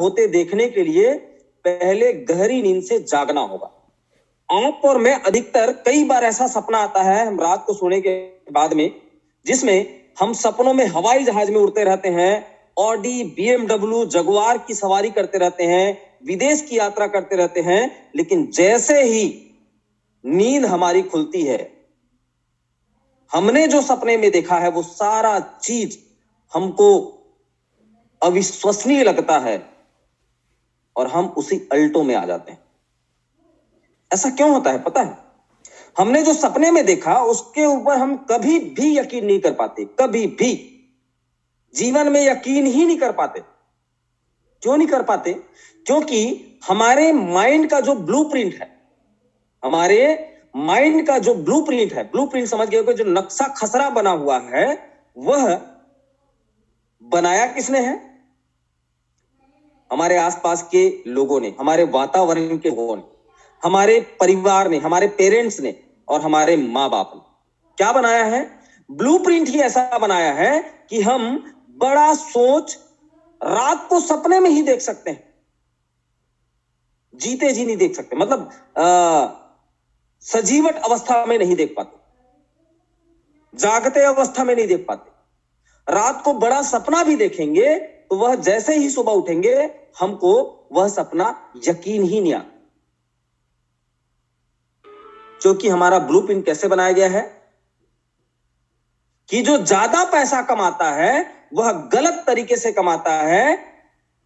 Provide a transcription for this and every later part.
होते देखने के लिए पहले गहरी नींद से जागना होगा। आप और मैं अधिकतर कई बार ऐसा सपना आता है हम रात को सोने के बाद में, जिसमें हम सपनों में हवाई जहाज में उड़ते रहते हैं, ऑडी, बीएमडब्ल्यू, जगुआर की सवारी करते रहते हैं, विदेश की यात्रा करते रहते हैं, लेकिन जैसे ही नींद हमारी खुलती है, हमने जो सपने में देखा है वो सारा चीज हमको अविश्वसनीय लगता है और हम उसी अल्टो में आ जाते हैं। ऐसा क्यों होता है पता है? हमने जो सपने में देखा उसके ऊपर हम कभी भी यकीन नहीं कर पाते, कभी भी जीवन में यकीन ही नहीं कर पाते। क्यों नहीं कर पाते? क्योंकि हमारे माइंड का जो ब्लूप्रिंट है, हमारे माइंड का जो ब्लूप्रिंट है, ब्लूप्रिंट समझ गए हो, जो नक्शा खसरा बना हुआ है, वह बनाया किसने है? हमारे आसपास के लोगों ने, हमारे वातावरण के लोगों ने, हमारे परिवार ने, हमारे पेरेंट्स ने और हमारे माँ बाप ने क्या बनाया है? ब्लूप्रिंट ही ऐसा बनाया है कि हम बड़ा सोच रात को सपने में ही देख सकते हैं, जीते जी नहीं देख सकते। मतलब सजीवट अवस्था में नहीं देख पाते, जागते अवस्था में नहीं देख पाते। रात को बड़ा सपना भी देखेंगे तो वह जैसे ही सुबह उठेंगे हमको वह सपना यकीन ही नहीं आता, क्योंकि हमारा ब्लूप्रिंट कैसे बनाया गया है कि जो ज्यादा पैसा कमाता है वह गलत तरीके से कमाता है,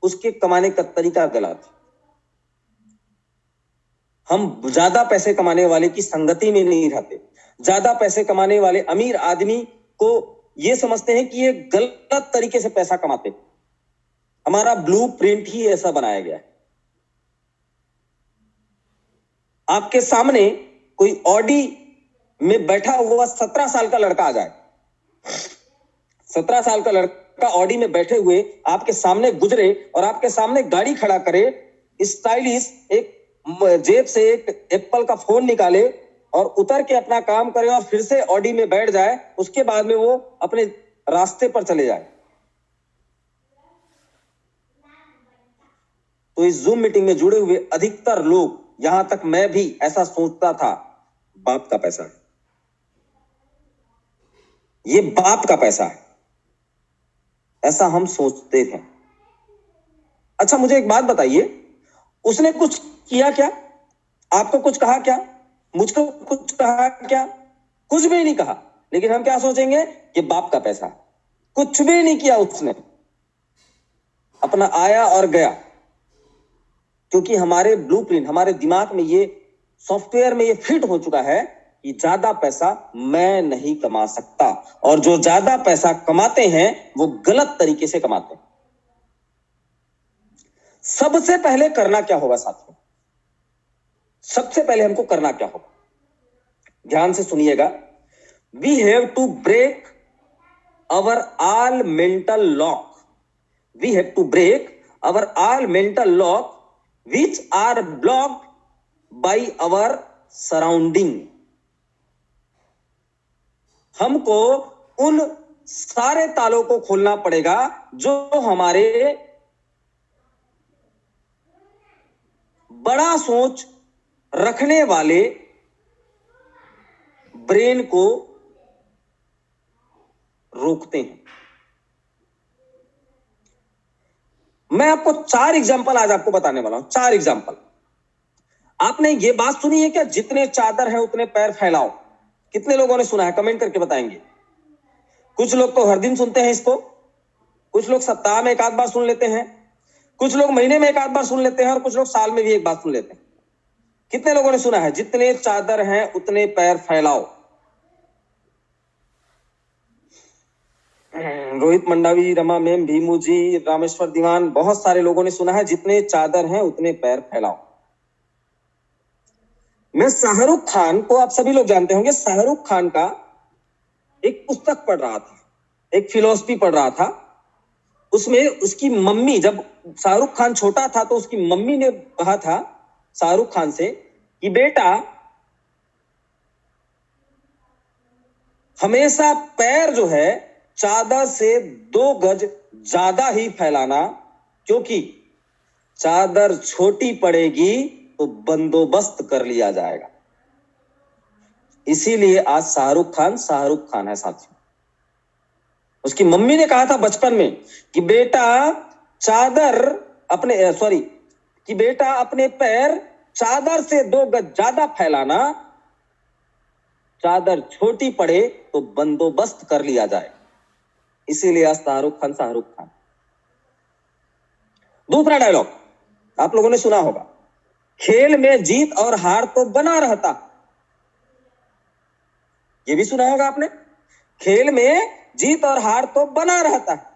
उसके कमाने का तरीका गलत। हम ज्यादा पैसे कमाने वाले की संगति में नहीं रहते। ज्यादा पैसे कमाने वाले अमीर आदमी को यह समझते हैं कि ये गलत तरीके से पैसा कमाते। हमारा ब्लूप्रिंट ही ऐसा बनाया गया है। आपके सामने कोई ऑडी में बैठा हुआ 17 साल का लड़का आ जाए, 17 साल का लड़का ऑडी में बैठे हुए आपके सामने गुजरे और आपके सामने गाड़ी खड़ा करे, स्टाइलिश, एक जेब से एक एप्पल का फोन निकाले और उतर के अपना काम करे और फिर से ऑडी में बैठ जाए, उसके बाद में वो अपने रास्ते पर चले जाए, तो इस जूम मीटिंग में जुड़े हुए अधिकतर लोग, यहां तक मैं भी ऐसा सोचता था, बाप का पैसा है, ये बाप का पैसा है, ऐसा हम सोचते थे। अच्छा मुझे एक बात बताइए, उसने कुछ किया क्या? आपको कुछ कहा क्या? मुझको कुछ कहा क्या? कुछ भी नहीं कहा, लेकिन हम क्या सोचेंगे? ये बाप का पैसा है। कुछ भी नहीं किया उसने, अपना आया और गया, क्योंकि हमारे ब्लूप्रिंट, हमारे दिमाग में, ये सॉफ्टवेयर में ये फिट हो चुका है कि ज्यादा पैसा मैं नहीं कमा सकता, और जो ज्यादा पैसा कमाते हैं वो गलत तरीके से कमाते हैं। सबसे पहले करना क्या होगा साथियों? सबसे पहले हमको करना क्या होगा? ध्यान से सुनिएगा। We have to break our all mental lock. We have to break our all mental lock which are blocked by our surrounding। हमको उन सारे तालों को खोलना पड़ेगा जो हमारे बड़ा सोच रखने वाले ब्रेन को रोकते हैं। मैं आपको 4 एग्जांपल आज आपको बताने वाला हूं, 4 एग्जांपल। आपने ये बात सुनी है क्या? जितने चादर है उतने पैर फैलाओ। कितने लोगों ने सुना है? कमेंट करके बताएंगे। कुछ लोग तो हर दिन सुनते हैं इसको, कुछ लोग सप्ताह में एक आध बार सुन लेते हैं, कुछ लोग महीने में एक आध बार सुन लेते हैं और कुछ लोग साल में भी एक बार सुन लेते हैं। कितने लोगों ने सुना है? जितने चादर हैं उतने पैर फैलाओ। रोहित मंडावी, रमा मैम, भीमू जी, रामेश्वर दीवान, बहुत सारे लोगों ने सुना है जितने चादर हैं उतने पैर फैलाओ। मैं शाहरुख खान को, आप सभी लोग जानते होंगे, शाहरुख खान का एक पुस्तक पढ़ रहा था, एक फिलॉसफी पढ़ रहा था। उसमें उसकी मम्मी, जब शाहरुख खान छोटा था तो उसकी मम्मी ने कहा था शाहरुख खान से कि बेटा हमेशा पैर जो है चादर से 2 गज ज्यादा ही फैलाना, क्योंकि चादर छोटी पड़ेगी तो बंदोबस्त कर लिया जाएगा। इसीलिए आज शाहरुख खान है साथियों। उसकी मम्मी ने कहा था बचपन में कि बेटा चादर अपने सॉरी कि बेटा अपने पैर चादर से 2 गज ज्यादा फैलाना, चादर छोटी पड़े तो बंदोबस्त कर लिया जाए। इसीलिए आज शाहरुख खान। दूसरा डायलॉग आप लोगों ने सुना होगा, खेल में जीत और हार तो बना रहता। ये भी सुना होगा आपने, खेल में जीत और हार तो बना रहता है।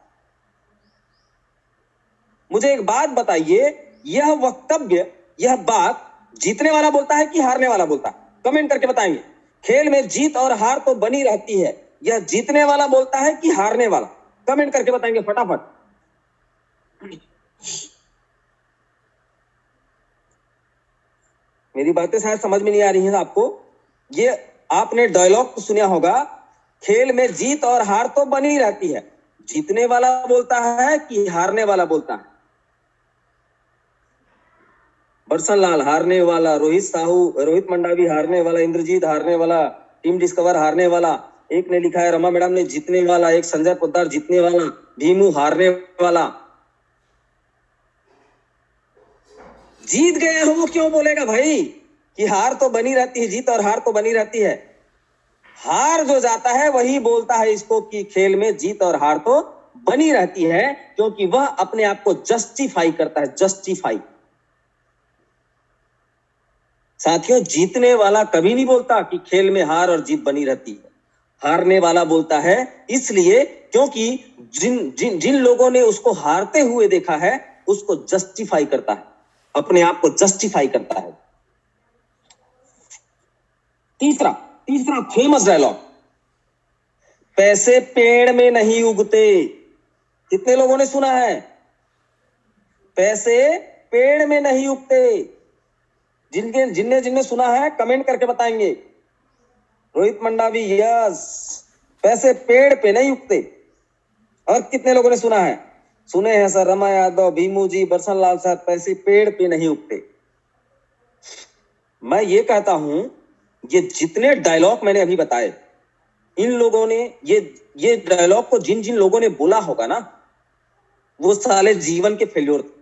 मुझे एक बात बताइए, यह वक्तव्य, यह बात जीतने वाला बोलता है कि हारने वाला बोलता है? कमेंट करके बताएंगे। खेल में जीत और हार तो बनी रहती है, यह जीतने वाला बोलता है कि हारने वाला? कमेंट करके बताएंगे फटाफट। मेरी बातें शायद समझ में नहीं आ रही हैं आपको। ये आपने डायलॉग सुना होगा, खेल में जीत और हार तो बनी रहती है, जीतने वाला बोलता है कि हारने वाला बोलता है? बरसन लाल हारने वाला, रोहित मंडावी हारने वाला, इंद्रजीत हारने वाला, टीम डिस्कवर हारने वाला, एक ने लिखा है रमा मैडम ने जीतने वाला, एक संजय पोद्दार जीतने वाला, भीमू हारने वाला। जीत गए हो क्यों बोलेगा भाई कि हार तो बनी रहती है, जीत और हार तो बनी रहती है? हार जो जाता है वही बोलता है इसको कि खेल में जीत और हार तो बनी रहती है, क्योंकि वह अपने आप को जस्टिफाई करता है, जस्टिफाई। साथियों, जीतने वाला कभी नहीं बोलता कि खेल में हार और जीत बनी रहती है। हारने वाला बोलता है इसलिए क्योंकि जिन जिन जिन लोगों ने उसको हारते हुए देखा है उसको जस्टिफाई करता है, अपने आप को जस्टिफाई करता है। तीसरा तीसरा फेमस डायलॉग, पैसे पेड़ में नहीं उगते। कितने लोगों ने सुना है? पैसे पेड़ में नहीं उगते। जिनके जिनने जिनने सुना है कमेंट करके बताएंगे। रोहित मंडावी यस, पैसे पेड़ पे नहीं उगते। और कितने लोगों ने सुना है? सुने हैं सर, रमा यादव, भीमू जी, बरसन लाल सर, पैसे पेड़ पे नहीं उगते। मैं ये कहता हूं, ये जितने डायलॉग मैंने अभी बताए, इन लोगों ने ये डायलॉग को जिन जिन लोगों ने बोला होगा ना, वो साले जीवन के फेल्योर थे।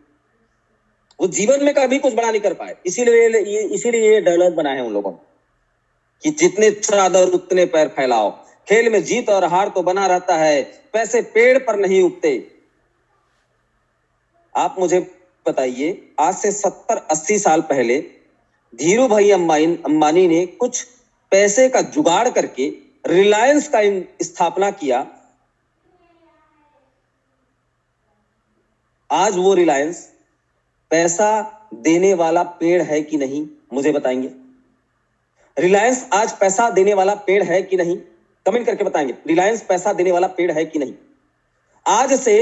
वो जीवन में कभी कुछ बड़ा नहीं कर पाए। इसीलिए ये डायलॉग बनाए हैं उन लोगों ने कि जितने चादर उतने पैर फैलाओ, खेल में जीत और हार तो बना रहता है, पैसे पेड़ पर नहीं उगते। आप मुझे बताइए, आज से 70-80 साल पहले धीरू भाई अंबानी ने कुछ पैसे का जुगाड़ करके रिलायंस का स्थापना किया। आज वो रिलायंस पैसा देने वाला पेड़ है कि नहीं, मुझे बताएंगे। रिलायंस आज पैसा देने वाला पेड़ है कि नहीं? कमेंट करके बताएंगे, रिलायंस पैसा देने वाला पेड़ है कि नहीं? आज से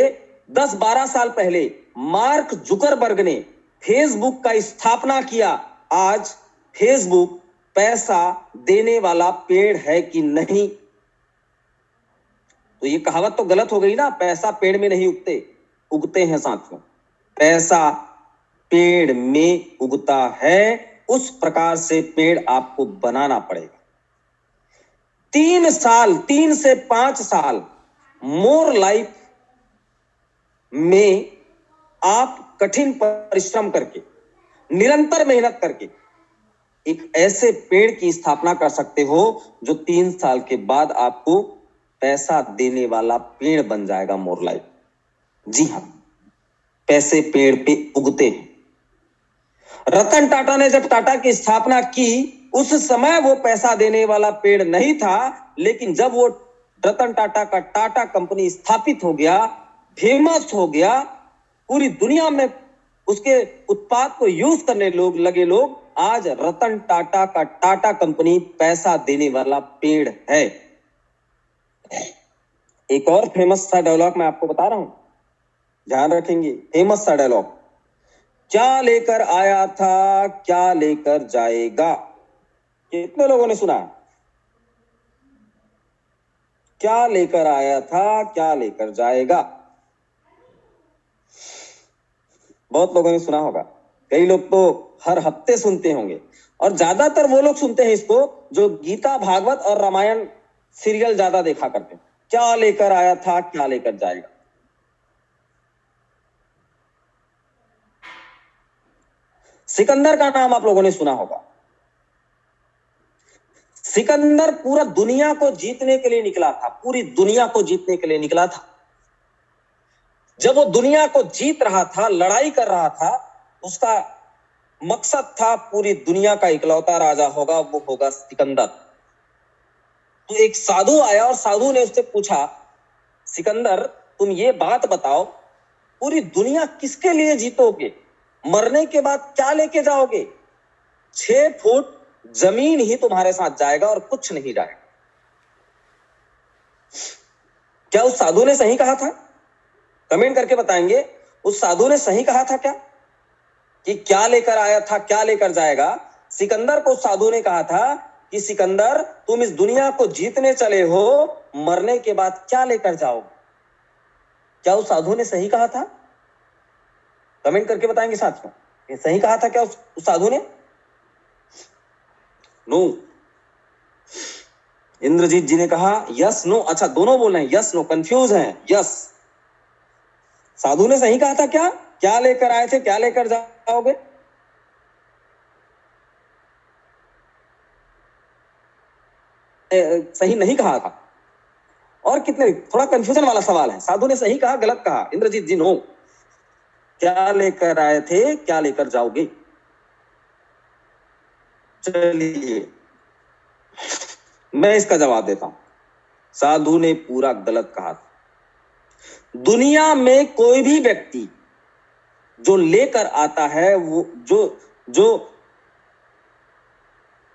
10-12 साल पहले मार्क जुकरबर्ग ने फेसबुक का स्थापना किया। आज फेसबुक पैसा देने वाला पेड़ है कि नहीं? तो ये कहावत तो गलत हो गई ना, पैसा पेड़ में नहीं उगते हैं साथियों। पैसा पेड़ में उगता है, उस प्रकार से पेड़ आपको बनाना पड़ेगा। 3 से 5 साल मोर लाइफ में आप कठिन परिश्रम करके, निरंतर मेहनत करके एक ऐसे पेड़ की स्थापना कर सकते हो जो 3 साल के बाद आपको पैसा देने वाला पेड़ बन जाएगा, मोर लाइफ। जी हां, पैसे पेड़ पे उगते हैं। रतन टाटा ने जब टाटा की स्थापना की, उस समय वो पैसा देने वाला पेड़ नहीं था, लेकिन जब वो रतन टाटा का टाटा कंपनी स्थापित हो गया, फेमस हो गया, पूरी दुनिया में उसके उत्पाद को यूज करने लगे लोग, आज रतन टाटा का टाटा कंपनी पैसा देने वाला पेड़ है। एक और फेमस सा डायलॉग मैं आपको बता रहा हूं, ध्यान रखेंगे। फेमस सा डायलॉग, क्या लेकर आया था क्या लेकर जाएगा? कितने लोगों ने सुना? क्या लेकर आया था क्या लेकर जाएगा? बहुत लोगों ने सुना होगा, कई लोग तो हर हफ्ते सुनते होंगे, और ज्यादातर वो लोग सुनते हैं इसको जो गीता भागवत और रामायण सीरियल ज्यादा देखा करते हैं। क्या लेकर आया था, क्या लेकर जाएगा। सिकंदर का नाम आप लोगों ने सुना होगा। सिकंदर पूरा दुनिया को जीतने के लिए निकला था, पूरी दुनिया को जीतने के लिए निकला था। जब वो दुनिया को जीत रहा था, लड़ाई कर रहा था, उसका मकसद था पूरी दुनिया का इकलौता राजा होगा, वो होगा सिकंदर। तो एक साधु आया और साधु ने उससे पूछा, सिकंदर तुम ये बात बताओ, पूरी दुनिया किसके लिए जीतोगे, मरने के बाद क्या लेके जाओगे। 6 फुट जमीन ही तुम्हारे साथ जाएगा और कुछ नहीं जाएगा। क्या उस साधु ने सही कहा था? कमेंट करके बताएंगे, उस साधु ने सही कहा था क्या, कि क्या लेकर आया था क्या लेकर जाएगा। सिकंदर को साधु ने कहा था कि सिकंदर तुम इस दुनिया को जीतने चले हो, मरने के बाद क्या लेकर जाओगे। क्या उस साधु ने सही कहा था? कमेंट करके बताएंगे साथियों, ये सही कहा था क्या उस साधु ने? नो। इंद्रजीत जी ने कहा यस नो। अच्छा, दोनों बोल रहे हैं यस नो, कंफ्यूज हैं। यस, साधु ने सही कहा था क्या, क्या लेकर आए थे क्या लेकर जाओगे। सही नहीं कहा था। और कितने, थोड़ा कंफ्यूजन वाला सवाल है, साधु ने सही कहा गलत कहा। इंद्रजीत जी नो, क्या लेकर आए थे क्या लेकर जाओगे। चलिए मैं इसका जवाब देता हूं। साधु ने पूरा गलत कहा था। दुनिया में कोई भी व्यक्ति जो लेकर आता है, वो जो जो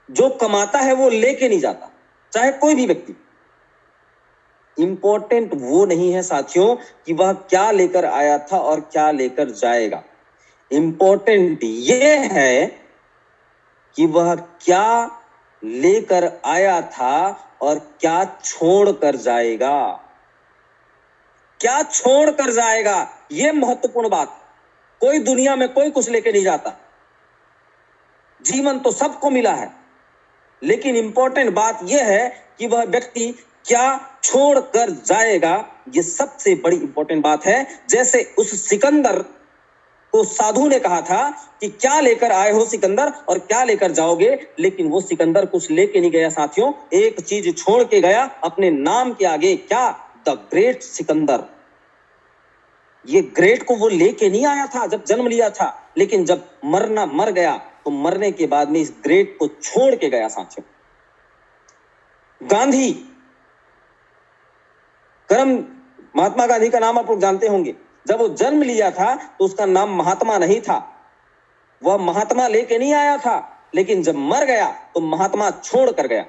जो कमाता है वो लेके नहीं जाता, चाहे कोई भी व्यक्ति। इंपॉर्टेंट वो नहीं है साथियों कि वह क्या लेकर आया था और क्या लेकर जाएगा। इंपॉर्टेंट ये है कि वह क्या लेकर आया था और क्या छोड़ कर जाएगा। क्या छोड़ कर जाएगा, यह महत्वपूर्ण बात। कोई दुनिया में कोई कुछ लेके नहीं जाता, जीवन तो सबको मिला है, लेकिन इंपॉर्टेंट बात यह है कि वह व्यक्ति क्या छोड़ कर जाएगा। यह सबसे बड़ी इंपॉर्टेंट बात है। जैसे उस सिकंदर को साधु ने कहा था कि क्या लेकर आए हो सिकंदर और क्या लेकर जाओगे, लेकिन वो सिकंदर कुछ लेके नहीं गया साथियों, एक चीज छोड़ के गया अपने नाम के आगे। क्या? The great Sikandar. ये ग्रेट को वो लेके नहीं आया था जब जन्म लिया था, लेकिन जब मर गया तो मरने के बाद में इस ग्रेट को छोड़ के गया साथियों। गांधी, महात्मा गांधी का नाम आप लोग जानते होंगे। जब वो जन्म लिया था तो उसका नाम महात्मा नहीं था, वह महात्मा लेके नहीं आया था, लेकिन जब मर गया तो महात्मा छोड़ कर गया।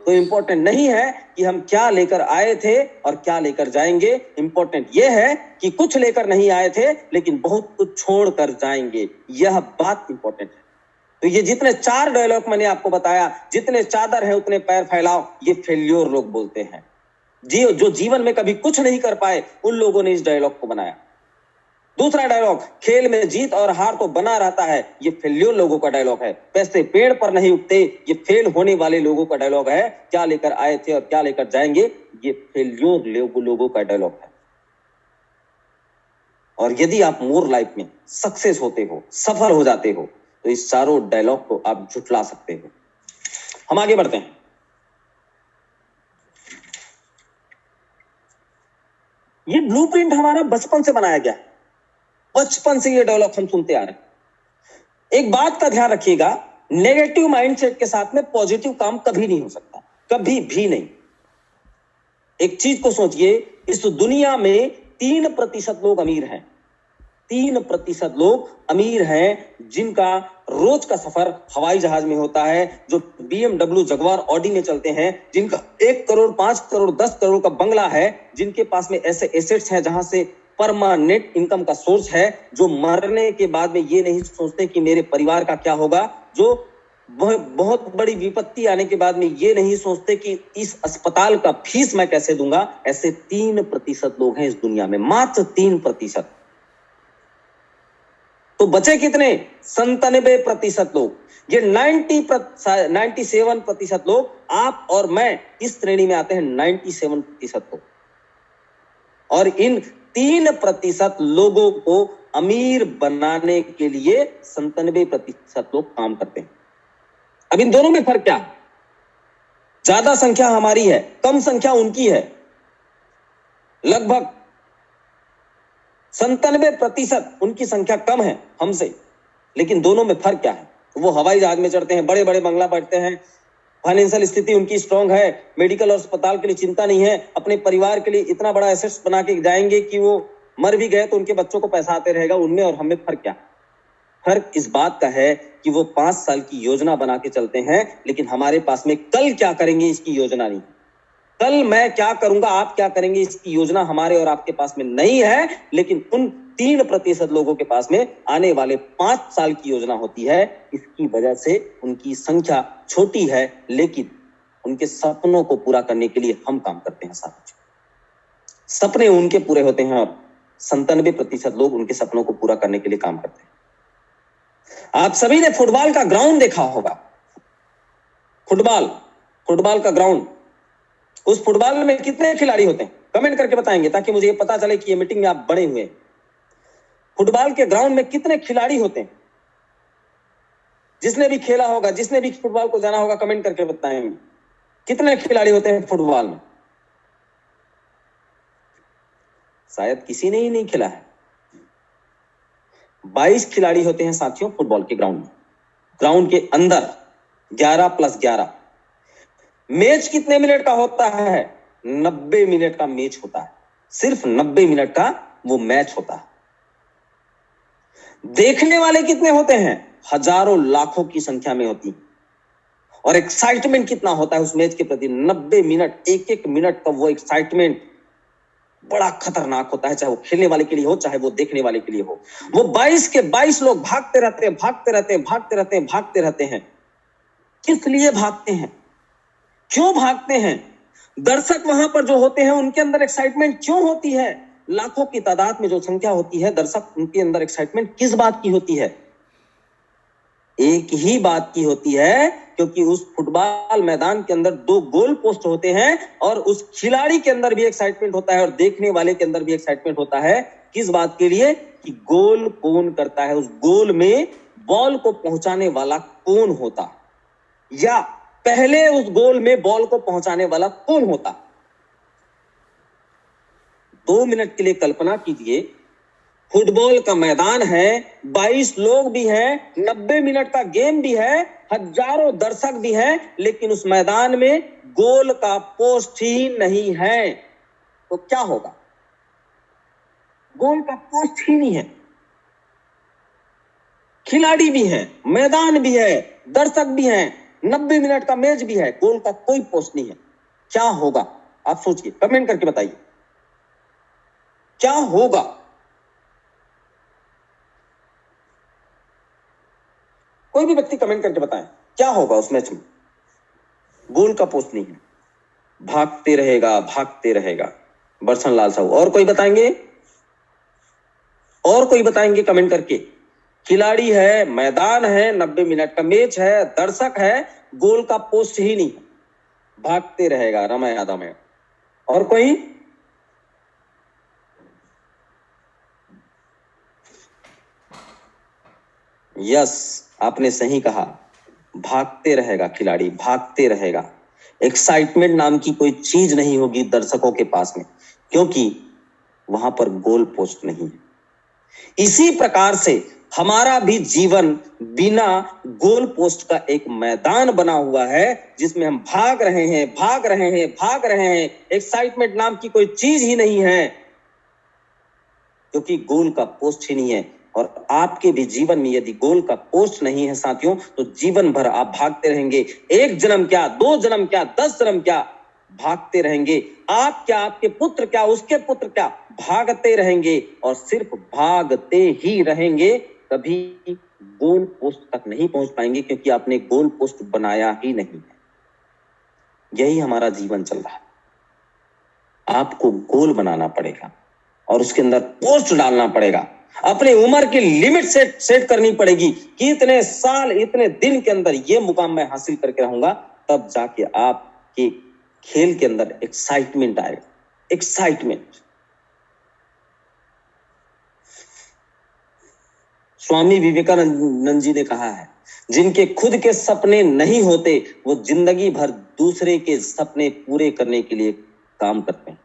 तो इंपॉर्टेंट नहीं है कि हम क्या लेकर आए थे और क्या लेकर जाएंगे। इंपॉर्टेंट यह है कि कुछ लेकर नहीं आए थे लेकिन बहुत कुछ छोड़ कर जाएंगे। यह बात इंपॉर्टेंट है। तो ये जितने 4 डायलॉग मैंने आपको बताया, जितने चादर है उतने पैर फैलाओ, ये फेल्योर लोग बोलते हैं। जो जीवन में कभी कुछ नहीं कर पाए, उन लोगों ने इस डायलॉग को बनाया। दूसरा डायलॉग, खेल में जीत और हार तो बना रहता है, ये फेल्योर लोगों का डायलॉग है। पैसे पेड़ पर नहीं उगते, ये फेल होने वाले लोगों का डायलॉग है। क्या लेकर आए थे और क्या लेकर जाएंगे, ये फेल्योर लोगों का डायलॉग है। और यदि आप मोर लाइफ में सक्सेस होते हो, सफल हो जाते हो, तो इस चारों डायलॉग को आप झुठला सकते हो। हम आगे बढ़ते हैं। ये ब्लूप्रिंट हमारा बचपन से बनाया गया है, बचपन से ये डायलॉग हम सुनते आ रहे हैं। एक बात का ध्यान रखिएगा, नेगेटिव माइंडसेट के साथ में पॉजिटिव काम कभी नहीं हो सकता, कभी भी नहीं। एक चीज को सोचिए, इस दुनिया में 3% लोग अमीर हैं। 3% लोग अमीर हैं जिनका रोज का सफर हवाई जहाज में होता है, जो BMW, जगुआर, ऑडी में चलते हैं, जिनका 1 करोड़, 5 करोड़, 10 करोड़ का बंगला है, जिनके पास में ऐसे एसेट्स हैं जहां से परमानेंट इनकम का सोर्स है, जो मरने के बाद में ये नहीं सोचते कि मेरे परिवार का क्या होगा, जो बहुत बड़ी विपत्ति आने के बाद में ये नहीं सोचते कि इस अस्पताल का फीस मैं कैसे दूंगा। ऐसे 3% लोग हैं इस दुनिया में, मात्र 3%। तो बचे कितने? 97% लोग। ये 97% लोग, आप और मैं इस श्रेणी में आते हैं, 97% लोग। और इन 3% लोगों को अमीर बनाने के लिए 97% लोग काम करते हैं। अब इन दोनों में फर्क क्या? ज्यादा संख्या हमारी है, कम संख्या उनकी है। लगभग 97% उनकी संख्या कम है हमसे, लेकिन दोनों में फर्क क्या है? वो हवाई जहाज में चढ़ते हैं, बड़े बड़े बंगला बैठते हैं, फाइनेंशियल स्थिति उनकी स्ट्रांग है, मेडिकल और अस्पताल के लिए चिंता नहीं है, अपने परिवार के लिए इतना बड़ा एसेट्स बना के जाएंगे कि वो मर भी गए तो उनके बच्चों को पैसा आते रहेगा। उनमें और हमें फर्क क्या? फर्क इस बात का है कि वो 5 साल की योजना बना के चलते हैं, लेकिन हमारे पास में कल क्या करेंगे इसकी योजना नहीं। कल मैं क्या करूंगा, आप क्या करेंगे, इसकी योजना हमारे और आपके पास में नहीं है, लेकिन उन 3% लोगों के पास में आने वाले 5 साल की योजना होती है। इसकी वजह से उनकी संख्या छोटी है, लेकिन उनके सपनों को पूरा करने के लिए हम काम करते हैं। साथ सपने उनके पूरे होते हैं और 97% लोग उनके सपनों को पूरा करने के लिए काम करते हैं। आप सभी ने फुटबॉल का ग्राउंड देखा होगा। फुटबॉल का ग्राउंड, उस फुटबॉल में कितने खिलाड़ी होते हैं? कमेंट करके बताएंगे ताकि मुझे ये पता चले कि ये मीटिंग में आप बड़े हुए। फुटबॉल के ग्राउंड में कितने खिलाड़ी होते हैं? जिसने भी खेला होगा, जिसने भी फुटबॉल को जाना होगा, कमेंट करके बताएंगे कितने खिलाड़ी होते हैं फुटबॉल में। शायद किसी ने ही नहीं खेला है। 22 खिलाड़ी होते हैं साथियों फुटबॉल के ग्राउंड में। ग्राउंड के अंदर 11+11। मैच कितने मिनट का होता है? 90 मिनट का मैच होता है। सिर्फ 90 मिनट का वो मैच होता है। देखने वाले कितने होते हैं? हजारों लाखों की संख्या में होती। और एक्साइटमेंट कितना होता है उस मैच के प्रति? 90 मिनट, एक एक मिनट का वो एक्साइटमेंट बड़ा खतरनाक होता है, चाहे वो खेलने वाले के लिए हो, चाहे वो देखने वाले के लिए हो। वो 22 के 22 लोग भागते रहते हैं। किस लिए भागते हैं? क्यों भागते हैं? दर्शक वहां पर जो होते हैं उनके अंदर एक्साइटमेंट क्यों होती है? लाखों की तादाद में जो संख्या होती है दर्शक, उनके अंदर एक्साइटमेंट किस बात की होती है? एक ही बात की होती है, क्योंकि उस फुटबॉल मैदान के अंदर 2 गोल पोस्ट होते हैं और उस खिलाड़ी के अंदर भी एक्साइटमेंट होता है और देखने वाले के अंदर भी एक्साइटमेंट होता है। किस बात के लिए? कि गोल कौन करता है, उस गोल में बॉल को पहुंचाने वाला कौन होता, या पहले उस गोल में बॉल को पहुंचाने वाला कौन होता। 2 मिनट के लिए कल्पना कीजिए, फुटबॉल का मैदान है, 22 लोग भी हैं, 90 मिनट का गेम भी है, हजारों दर्शक भी हैं, लेकिन उस मैदान में गोल का पोस्ट ही नहीं है। तो क्या होगा? गोल का पोस्ट ही नहीं है। खिलाड़ी भी हैं, मैदान भी है, दर्शक भी हैं, 90 मिनट का मैच भी है, गोल का कोई पोस्ट नहीं है। क्या होगा? आप सोचिए, कमेंट करके बताइए क्या होगा। कोई भी व्यक्ति कमेंट करके बताएं क्या होगा उस मैच में। गोल का पोस्ट नहीं है, भागते रहेगा। बरसन लाल साहू। और कोई बताएंगे? कमेंट करके। खिलाड़ी है, मैदान है, 90 मिनट का मैच है, दर्शक है, गोल का पोस्ट ही नहीं, भागते रहेगा रमय यादव। और कोई? यस, आपने सही कहा, भागते रहेगा खिलाड़ी, भागते रहेगा। एक्साइटमेंट नाम की कोई चीज नहीं होगी दर्शकों के पास में, क्योंकि वहां पर गोल पोस्ट नहीं है। इसी प्रकार से हमारा भी जीवन बिना गोल पोस्ट का एक मैदान बना हुआ है, जिसमें हम भाग रहे हैं। एक्साइटमेंट नाम की कोई चीज ही नहीं है, क्योंकि गोल का पोस्ट ही नहीं है। और आपके भी जीवन में यदि गोल का पोस्ट नहीं है साथियों, तो जीवन भर आप भागते रहेंगे। 1 जन्म क्या, 2 जन्म क्या, 10 जन्म क्या, भागते रहेंगे। आप क्या, आपके पुत्र क्या, उसके पुत्र क्या, भागते रहेंगे और सिर्फ भागते ही रहेंगे। कभी गोल पोस्ट तक नहीं पहुंच पाएंगे, क्योंकि आपने गोल पोस्ट बनाया ही नहीं है। यही हमारा जीवन चल रहा है। आपको गोल बनाना पड़ेगा और उसके अंदर पोस्ट डालना पड़ेगा। अपनी उम्र की लिमिट सेट करनी पड़ेगी कि इतने साल इतने दिन के अंदर ये मुकाम मैं हासिल करके रहूंगा, तब जाके आपके खेल के अंदर एक्साइटमेंट आएगा। एक्साइटमेंट। स्वामी विवेकानंद जी ने कहा है, जिनके खुद के सपने नहीं होते वो जिंदगी भर दूसरे के सपने पूरे करने के लिए काम करते हैं।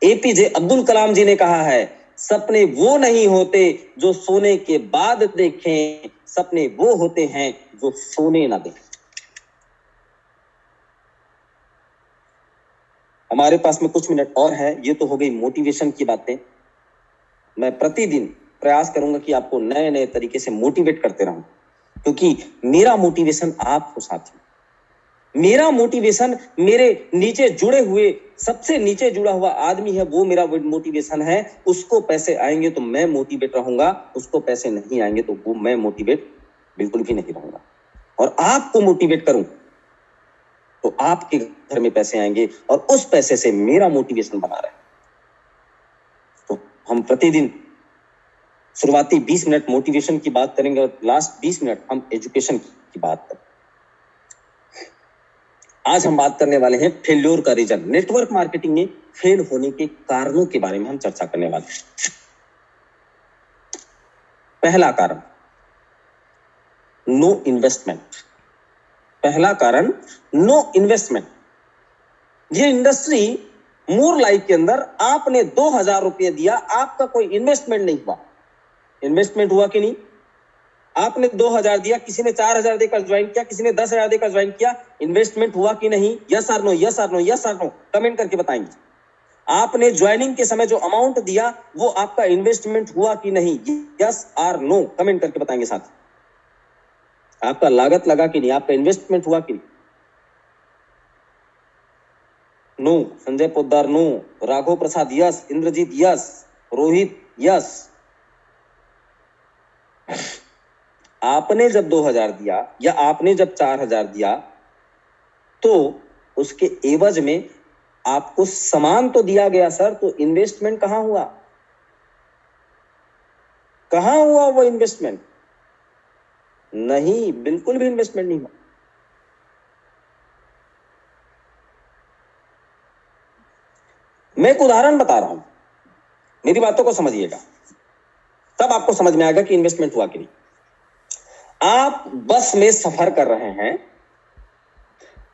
एपीजे अब्दुल कलाम जी ने कहा है, सपने वो नहीं होते जो सोने के बाद देखें, सपने वो होते हैं जो सोने ना दें। हमारे पास में कुछ मिनट और है। ये तो हो गई मोटिवेशन की बातें। मैं प्रतिदिन प्रयास करूंगा कि आपको नए नए तरीके से मोटिवेट करते रहूं, क्योंकि मेरा मोटिवेशन आप हो साथी। मेरा मोटिवेशन मेरे नीचे जुड़े हुए, सबसे नीचे जुड़ा हुआ आदमी है, वो मेरा मोटिवेशन है। उसको पैसे आएंगे तो मैं मोटिवेट रहूंगा, उसको पैसे नहीं आएंगे तो वो मैं मोटिवेट बिल्कुल भी नहीं रहूंगा। और आपको मोटिवेट करूं तो आपके घर में पैसे आएंगे और उस पैसे से मेरा मोटिवेशन बना रहे। तो हम प्रतिदिन शुरुआती 20 मिनट मोटिवेशन की बात करेंगे और लास्ट 20 मिनट हम एजुकेशन की बात करेंगे। आज हम बात करने वाले हैं फेल्योर का रीजन। नेटवर्क मार्केटिंग में फेल होने के कारणों के बारे में हम चर्चा करने वाले हैं। पहला कारण, नो इन्वेस्टमेंट। पहला कारण, नो इन्वेस्टमेंट। ये इंडस्ट्री मोर लाइफ के अंदर आपने 2000 रुपये दिया, आपका कोई इन्वेस्टमेंट नहीं हुआ। इन्वेस्टमेंट हुआ कि नहीं? आपने 2000 दिया, किसी ने 4000 देकर ज्वाइन किया, किसी ने 10,000 देकर ज्वाइन किया। इन्वेस्टमेंट हुआ कि नहीं? यस और नो, यस और नो, यस और नो, कमेंट करके बताएंगे। आपने ज्वाइनिंग के समय जो अमाउंट दिया वो आपका इन्वेस्टमेंट हुआ कि नहीं? यस और नो, कमेंट करके बताएंगे साथ। आपका लागत लगा कि नहीं? आपका इन्वेस्टमेंट हुआ कि नहीं? No. Sanjay Poddar no. Raghav Prasad yes. Indrajeet yes. Rohit yes. आपने जब 2000 दिया या आपने जब 4000 दिया तो उसके एवज में आपको सामान तो दिया गया सर, तो इन्वेस्टमेंट कहां हुआ? कहां हुआ वो इन्वेस्टमेंट? नहीं, बिल्कुल भी इन्वेस्टमेंट नहीं हुआ। मैं एक उदाहरण बता रहा हूं, मेरी बातों को समझिएगा, तब आपको समझ में आएगा कि इन्वेस्टमेंट हुआ कि नहीं। आप बस में सफर कर रहे हैं,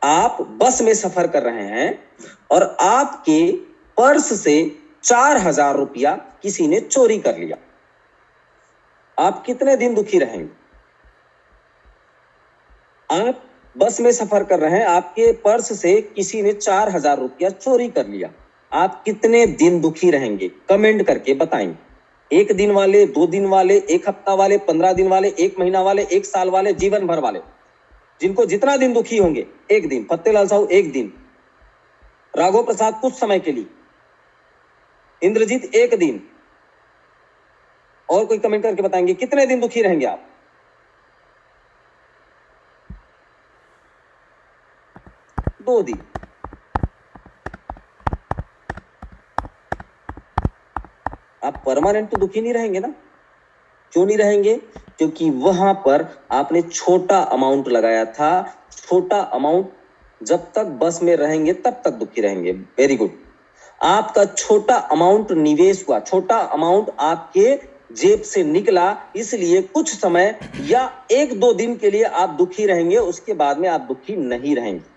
आप बस में सफर कर रहे हैं और आपके पर्स से 4000 रुपया किसी ने चोरी कर लिया। आप कितने दिन दुखी रहेंगे? आप बस में सफर कर रहे हैं, आपके पर्स से किसी ने 4000 रुपया चोरी कर लिया। आप कितने दिन दुखी रहेंगे? कमेंट करके बताएंगे। 1 दिन वाले, 2 दिन वाले, 1 हफ्ता वाले, 15 दिन वाले, 1 महीना वाले, 1 साल वाले, जीवन भर वाले। जिनको जितना दिन दुखी होंगे। 1 दिन। फत्तेलाल साहू 1 दिन। राघव प्रसाद कुछ समय के लिए। इंद्रजीत 1 दिन। और कोई कमेंट करके बताएंगे कितने दिन दुखी रहेंगे आप? 2 दिन। आप परमानेंट तो दुखी नहीं रहेंगे ना? क्यों नहीं रहेंगे? क्योंकि वहां पर आपने छोटा अमाउंट लगाया था। छोटा अमाउंट, जब तक बस में रहेंगे तब तक दुखी रहेंगे। Very good. आपका छोटा अमाउंट निवेश हुआ, छोटा अमाउंट आपके जेब से निकला, इसलिए कुछ समय या 1-2 दिन के लिए आप दुखी रहेंगे, उसके बाद में आप दुखी नहीं रहेंगे।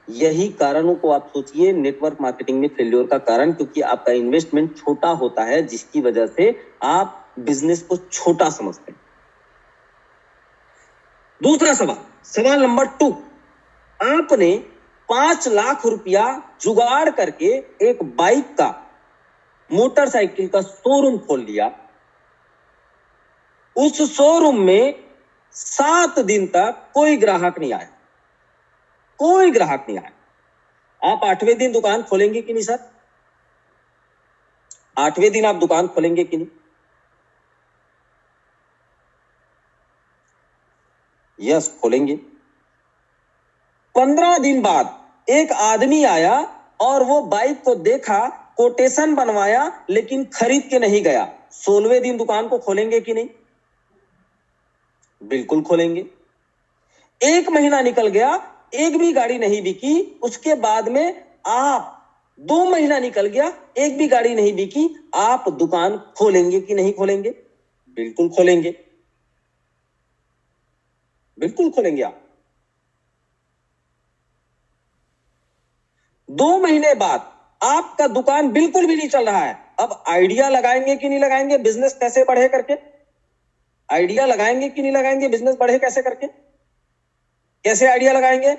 यही कारणों को आप सोचिए नेटवर्क मार्केटिंग में फेल्योर का कारण, क्योंकि आपका इन्वेस्टमेंट छोटा होता है, जिसकी वजह से आप बिजनेस को छोटा समझते हैं। दूसरा सवाल, सवाल नंबर 2, आपने 5 लाख रुपया जुगाड़ करके एक बाइक का, मोटरसाइकिल का शोरूम खोल लिया। उस शोरूम में 7 दिन तक कोई ग्राहक नहीं आया, कोई ग्राहक नहीं आया। आप 8वें दिन दुकान खोलेंगे कि नहीं सर? 8वें दिन आप दुकान खोलेंगे कि नहीं? यस, खोलेंगे। 15 दिन बाद एक आदमी आया और वो बाइक को देखा, कोटेशन बनवाया, लेकिन खरीद के नहीं गया। 16वें दिन दुकान को खोलेंगे कि नहीं? बिल्कुल खोलेंगे। 1 महीना निकल गया, एक भी गाड़ी नहीं बिकी। उसके बाद में आप 2 महीना निकल गया, एक भी गाड़ी नहीं बिकी। आप दुकान खोलेंगे कि नहीं खोलेंगे? बिल्कुल खोलेंगे। बिल्कुल खोलेंगे आप। 2 महीने बाद आपका दुकान बिल्कुल भी नहीं चल रहा है। अब आइडिया लगाएंगे कि नहीं लगाएंगे बिजनेस कैसे बढ़े करके? आइडिया लगाएंगे कि नहीं लगाएंगे बिजनेस बढ़े कैसे करके? कैसे आइडिया लगाएंगे?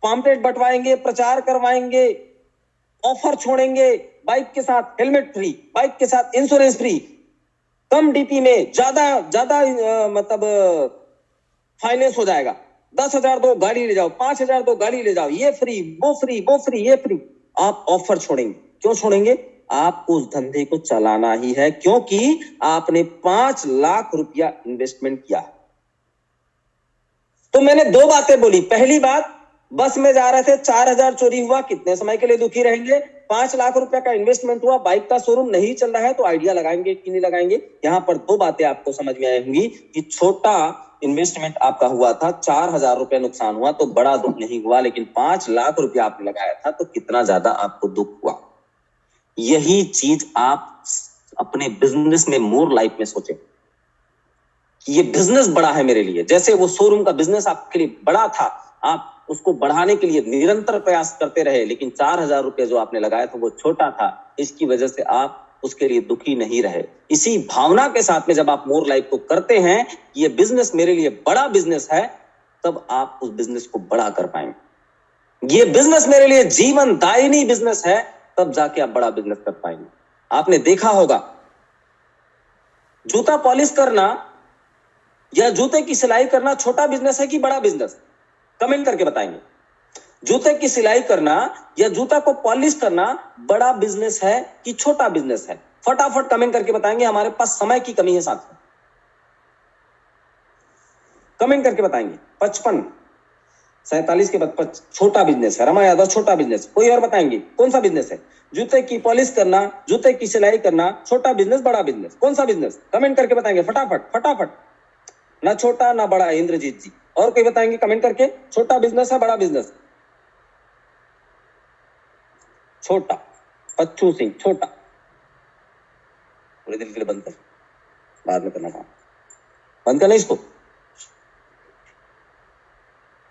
पॉम्पलेट बंटवाएंगे, प्रचार करवाएंगे, ऑफर छोड़ेंगे, बाइक के साथ हेलमेट फ्री, बाइक के साथ इंश्योरेंस फ्री, कम डीपी में ज्यादा ज्यादा मतलब फाइनेंस हो जाएगा। 10,000 दो गाड़ी ले जाओ, 5,000 दो गाड़ी ले जाओ, ये फ्री वो फ्री वो फ्री ये फ्री। आप ऑफर छोड़ेंगे। क्यों छोड़ेंगे? आपको उस धंधे को चलाना ही है, क्योंकि आपने 5 लाख रुपया इन्वेस्टमेंट किया। तो मैंने 2 बातें बोली। पहली बात, बस में जा रहे थे, 4,000 चोरी हुआ, कितने समय के लिए दुखी रहेंगे? 5 लाख रुपया का इन्वेस्टमेंट हुआ, बाइक का शोरूम नहीं चल रहा है, तो आइडिया लगाएंगे कि नहीं लगाएंगे? यहां पर 2 बातें आपको समझ में आएंगी कि छोटा इन्वेस्टमेंट आपका हुआ था, 4,000 रुपया नुकसान हुआ तो बड़ा दुख नहीं हुआ, लेकिन 5 लाख रुपया आपने लगाया था तो कितना ज्यादा आपको दुख हुआ। यही चीज आप अपने बिजनेस में, मोर लाइफ में सोचें कि ये बिजनेस बड़ा है मेरे लिए। जैसे वो शोरूम का बिजनेस आपके लिए बड़ा था, आप उसको बढ़ाने के लिए निरंतर प्रयास करते रहे, लेकिन 4,000 रुपये जो आपने लगाया था वो छोटा था, इसकी वजह से आप उसके लिए दुखी नहीं रहे। इसी भावना के साथ में जब आप मोर लाइफ को करते हैं, ये बिजनेस मेरे लिए बड़ा बिजनेस है, तब आप उस बिजनेस को बड़ा कर पाएंगे। ये बिजनेस मेरे लिए जीवन दायिनी बिजनेस है, तब जाके आप बड़ा बिजनेस कर पाएंगे। आपने देखा होगा, जूता पॉलिश करना या जूते की सिलाई करना छोटा बिजनेस है कि बड़ा बिजनेस? कमेंट करके बताएंगे। जूते की सिलाई करना या जूता को पॉलिश करना बड़ा बिजनेस है कि छोटा बिजनेस है? फटाफट कमेंट करके बताएंगे। हमारे पास समय की कमी है साथियों, कमेंट करके बताएंगे। 55 47 के बाद छोटा बिजनेस है। रमा यादव छोटा बिजनेस। कोई और बताएंगे कौन सा बिजनेस है? जूते की पॉलिश करना, जूते की सिलाई करना छोटा बिजनेस, बड़ा बिजनेस, कौन सा बिजनेस? कमेंट करके बताएंगे फटाफट फटाफट। ना छोटा ना बड़ा है इंद्रजीत जी। और कोई बताएंगे कमेंट करके, छोटा बिजनेस है बड़ा बिजनेस? छोटा। पच्चू सिंह छोटा। पूरे दिल के लिए बंद कर, बाद में करना काम, बंद करना इसको।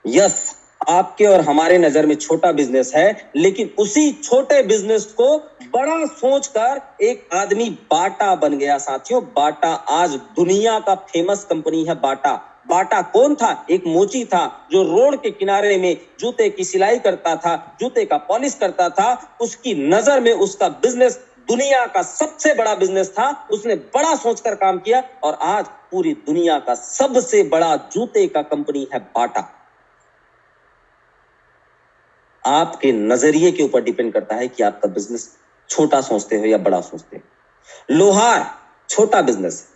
यस, आपके और हमारे नजर में छोटा बिजनेस है, लेकिन उसी छोटे बिजनेस को बड़ा सोचकर एक आदमी बाटा बन गया साथियों। बाटा आज दुनिया का फेमस कंपनी है। बाटा। बाटा कौन था? एक मोची था जो रोड के किनारे में जूते की सिलाई करता था, जूते का पॉलिश करता था। उसकी नजर में उसका बिजनेस दुनिया का सबसे बड़ा बिजनेस था। उसने बड़ा सोचकर काम किया और आज पूरी दुनिया का सबसे बड़ा जूते का कंपनी है बाटा। आपके नजरिए के ऊपर डिपेंड करता है कि आपका बिजनेस छोटा सोचते हो या बड़ा सोचते हो। लोहार छोटा बिजनेस,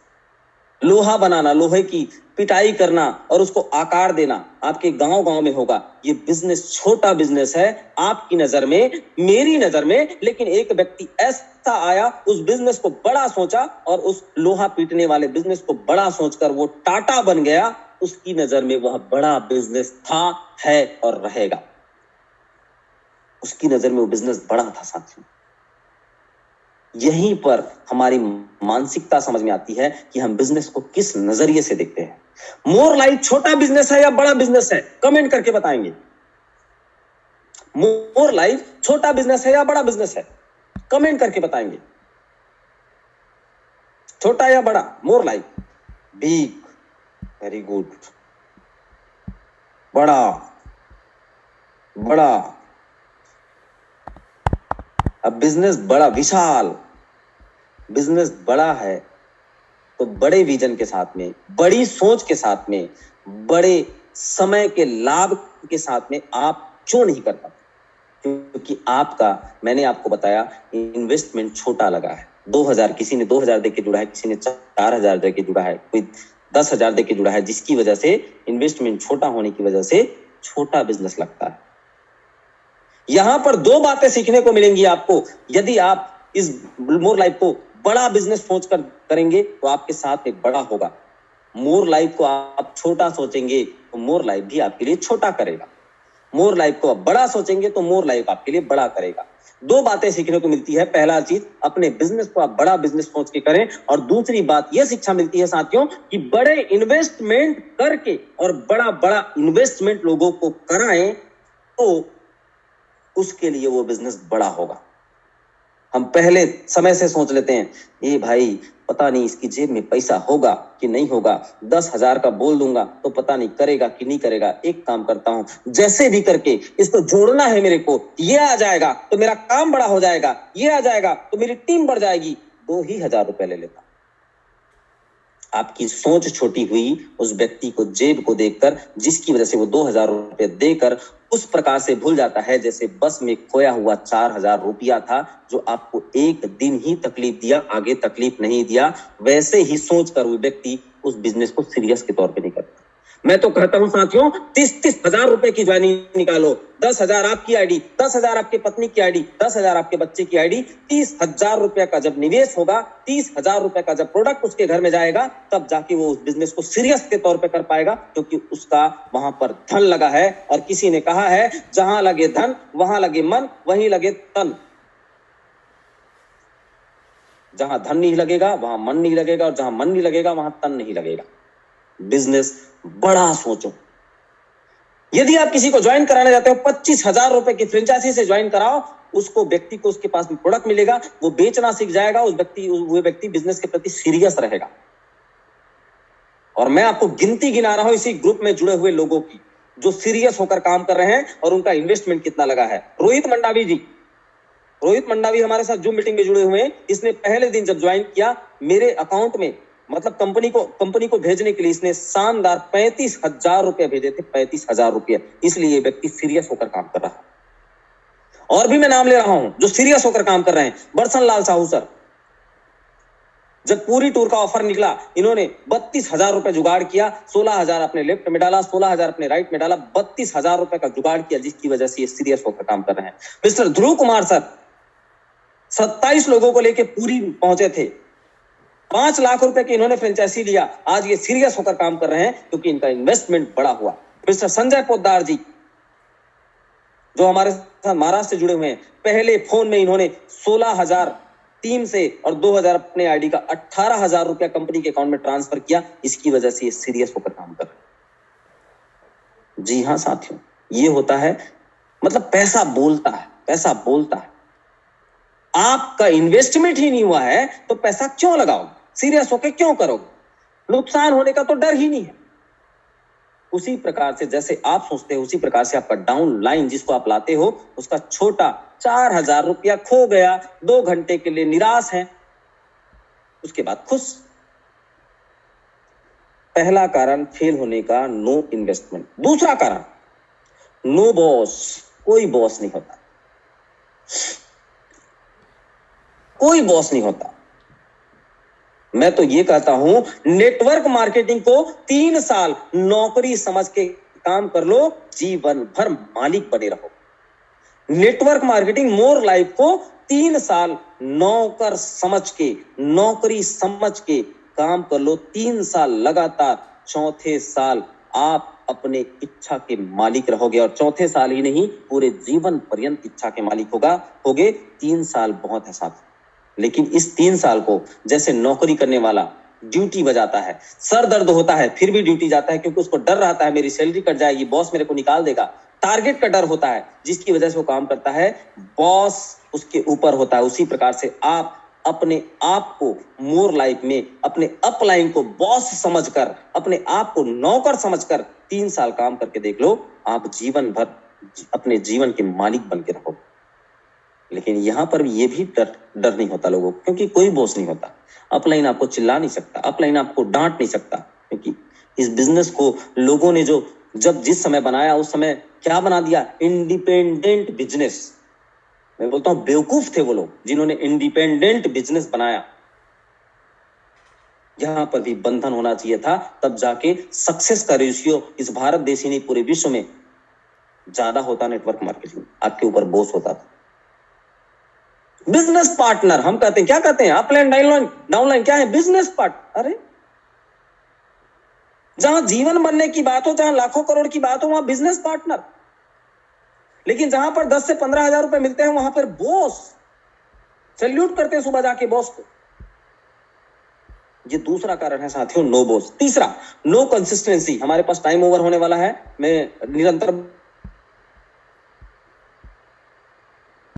लोहा बनाना, लोहे की पिटाई करना और उसको आकार देना आपके गांव गांव में होगा। ये बिजनेस छोटा बिजनेस है आपकी नजर में, मेरी नजर में। लेकिन एक व्यक्ति ऐसा आया, उस बिजनेस को बड़ा सोचा और उस लोहा पीटने वाले बिजनेस को बड़ा सोचकर वो टाटा बन गया। उसकी नजर में वह बड़ा बिजनेस था, है और रहेगा। उसकी नजर में वो बिजनेस बड़ा था साथियों। यहीं पर हमारी मानसिकता समझ में आती है कि हम बिजनेस को किस नजरिए से देखते हैं। मोर लाइफ छोटा बिजनेस है या बड़ा बिजनेस है? कमेंट करके बताएंगे। मोर लाइफ छोटा बिजनेस है या बड़ा बिजनेस है? कमेंट करके बताएंगे। छोटा या बड़ा? More life. Big, very good. बड़ा, बड़ा। अब बिजनेस बड़ा, विशाल बिजनेस बड़ा है तो बड़े विजन के साथ में, बड़ी सोच के साथ में, बड़े समय के लाभ के साथ में आप क्यों नहीं कर पाते? क्योंकि आपका, मैंने आपको बताया, इन्वेस्टमेंट छोटा लगा है। 2,000, किसी ने 2,000 देके जुड़ा है, किसी ने 4,000 देके जुड़ा है, कोई 10,000 देके जुड़ा है, जिसकी वजह से इन्वेस्टमेंट छोटा होने की वजह से छोटा बिजनेस लगता है। यहां पर दो बातें सीखने को मिलेंगी आपको। यदि आप इस मोर लाइफ को बड़ा बिजनेस सोचकर करेंगे तो आपके साथ एक बड़ा होगा। मोर लाइफ को आप छोटा सोचेंगे तो मोर लाइफ भी आपके लिए छोटा करेगा। मोर लाइफ को आप बड़ा सोचेंगे तो मोर लाइफ आपके लिए बड़ा करेगा। दो बातें सीखने को मिलती है। पहला चीज, अपने बिजनेस को आप बड़ा बिजनेस सोच के करें, और दूसरी बात यह शिक्षा मिलती है साथियों कि बड़े इन्वेस्टमेंट करके और बड़ा बड़ा इन्वेस्टमेंट लोगों को कराएं तो उसके लिए वो बिजनेस बड़ा होगा। हम पहले समय से सोच लेते हैं, ये भाई पता नहीं इसकी जेब में पैसा होगा कि नहीं होगा, 10,000 का बोल दूंगा तो पता नहीं करेगा कि नहीं करेगा। एक काम करता हूं, जैसे भी करके इसको जोड़ना है मेरे को, ये आ जाएगा तो मेरा काम बड़ा हो जाएगा, ये आ जाएगा तो मेरी टीम बढ़ जाएगी, 2,000 रुपए ले लेता। आपकी सोच छोटी हुई उस व्यक्ति को जेब को देखकर, जिसकी वजह से वो 2,000 रुपए देकर उस प्रकार से भूल जाता है जैसे बस में खोया हुआ 4,000 रुपया था, जो आपको एक दिन ही तकलीफ दिया, आगे तकलीफ नहीं दिया। वैसे ही सोचकर वो व्यक्ति उस बिजनेस को सीरियस के तौर पे नहीं करता। मैं तो कहता हूं साथियों, 30,000 रुपए की ज्वाइनिंग निकालो, 10,000 आपकी आईडी, 10,000 आपके पत्नी की आईडी, 10,000 आपके बच्चे की आईडी। 30,000 रुपए का जब निवेश होगा, 30,000 रुपए का जब प्रोडक्ट उसके घर में जाएगा, तब जाके वो उस बिजनेस को सीरियस के तौर पे कर पाएगा, क्योंकि उसका वहां पर धन लगा है। और किसी ने कहा है, जहां लगे धन वहां लगे मन, वहीं लगे तन। जहां धन नहीं लगेगा वहां मन नहीं लगेगा, और जहां मन नहीं लगेगा वहां तन नहीं लगेगा। बिजनेस बड़ा सोचो। यदि आप किसी को ज्वाइन कराने जाते हो, 25,000 रुपए की फ्रेंचाइजी से ज्वाइन कराओ, उसको व्यक्ति को उसके पास भी प्रोडक्ट मिलेगा, वो बेचना सीख जाएगा, वो व्यक्ति बिजनेस के प्रति सीरियस रहेगा। और मैं आपको गिनती गिना रहा हूं इसी ग्रुप में जुड़े हुए लोगों की, जो सीरियस होकर काम कर रहे हैं और उनका इन्वेस्टमेंट कितना लगा है। रोहित मंडावी जी, रोहित मंडावी हमारे साथ जूम मीटिंग में जुड़े हुए हैं। इसने पहले दिन जब ज्वाइन किया, मेरे अकाउंट में, मतलब कंपनी को भेजने के लिए इसने शानदार 35,000 रुपए भेजे थे। 35,000 रुपए। इसलिए ये व्यक्ति सीरियस होकर काम कर रहा है। और भी मैं नाम ले रहा हूं जो सीरियस होकर काम कर रहे हैं। बरसन लाल साहू सर, जब पूरी टूर का ऑफर निकला, इन्होंने 32,000 रुपए जुगाड़ किया। 16,000 अपने लेफ्ट में डाला, 16,000 अपने राइट में डाला, 32,000 रुपए का जुगाड़ किया, जिसकी वजह से ये सीरियस होकर काम कर रहे हैं। मिस्टर ध्रुव कुमार सर 27 लोगों को लेकर पूरी पहुंचे थे। 5 लाख रुपए की इन्होंने फ्रेंचाइजी लिया। आज ये सीरियस होकर काम कर रहे हैं क्योंकि इनका इन्वेस्टमेंट बड़ा हुआ। मिस्टर संजय पोद्दार जी, जो हमारे साथ महाराष्ट्र से जुड़े हुए हैं, पहले फोन में इन्होंने 16,000 टीम से और 2,000 अपने आईडी का 18,000 रुपया कंपनी के अकाउंट में ट्रांसफर किया। इसकी वजह से ये सीरियस होकर काम कर रहे हैं। जी हाँ साथियों, ये होता है, मतलब पैसा बोलता है, पैसा बोलता है। आपका इन्वेस्टमेंट ही नहीं हुआ है तो पैसा क्यों लगाओगे, सीरियस होकर क्यों करोगे? नुकसान होने का तो डर ही नहीं है। उसी प्रकार से जैसे आप सोचते हो, उसी प्रकार से आपका डाउन लाइन जिसको आप लाते हो, उसका छोटा 4,000 रुपया खो गया, 2 घंटे के लिए निराश है, उसके बाद खुश। पहला कारण फेल होने का, नो इन्वेस्टमेंट। दूसरा कारण, नो बॉस। कोई बॉस नहीं होता, कोई बॉस नहीं होता। मैं तो ये कहता हूं, नेटवर्क मार्केटिंग को 3 साल नौकरी समझ के काम कर लो, जीवन भर मालिक बने रहो। नेटवर्क मार्केटिंग मोर लाइफ को 3 साल नौकर समझ के, नौकरी समझ के काम कर लो। 3 साल लगातार। चौथे साल आप अपने इच्छा के मालिक रहोगे, और चौथे साल ही नहीं, पूरे जीवन पर्यंत इच्छा के मालिक होगे। 3 साल बहुत है साथ। लेकिन इस 3 साल को जैसे नौकरी करने वाला ड्यूटी बजाता है, सर दर्द होता है फिर भी ड्यूटी जाता है, क्योंकि उसको डर रहता है मेरी सैलरी कट जाएगी, बॉस मेरे को निकाल देगा। टारगेट का डर होता है जिसकी वजह से वो काम करता है, बॉस उसके ऊपर होता है। उसी प्रकार से आप अपने आप को मोर लाइफ में, अपने अपलाइन को बॉस समझकर, अपने आप को नौकर समझकर 3 साल काम करके देख लो, आप जीवन भर अपने जीवन के मालिक बन के रहोगे। लेकिन यहां पर ये भी डर नहीं होता लोगों को, क्योंकि कोई बॉस नहीं होता। अपलाइन आपको चिल्ला नहीं सकता, अपलाइन आपको डांट नहीं सकता, क्योंकि इस बिजनेस को लोगों ने जब जिस समय बनाया, उस समय क्या बना दिया, इंडिपेंडेंट बिजनेस। मैं बोलता हूं बेवकूफ थे वो लोग जिन्होंने इंडिपेंडेंट बिजनेस बनाया। यहां पर भी बंधन होना चाहिए था, तब जाके सक्सेस का रेशियो इस भारत देश ही नहीं पूरे विश्व में ज्यादा होता। नेटवर्क मार्केटिंग आपके ऊपर बोझ होता था। बिजनेस पार्टनर हम कहते हैं, क्या कहते हैं? अपलाइन डाउनलाइन, डाउनलाइन क्या है? Business partner. अरे जहां जीवन बनने की बात हो, जहां लाखों करोड़ की बात हो, वहां बिजनेस पार्टनर। लेकिन जहां पर 10 से 15 हजार रुपए मिलते हैं, वहां पर बॉस। सैल्यूट करते हैं सुबह जाके बॉस को। ये दूसरा कारण है साथियों, नो बॉस। तीसरा, नो कंसिस्टेंसी। हमारे पास टाइम ओवर होने वाला है, मैं निरंतर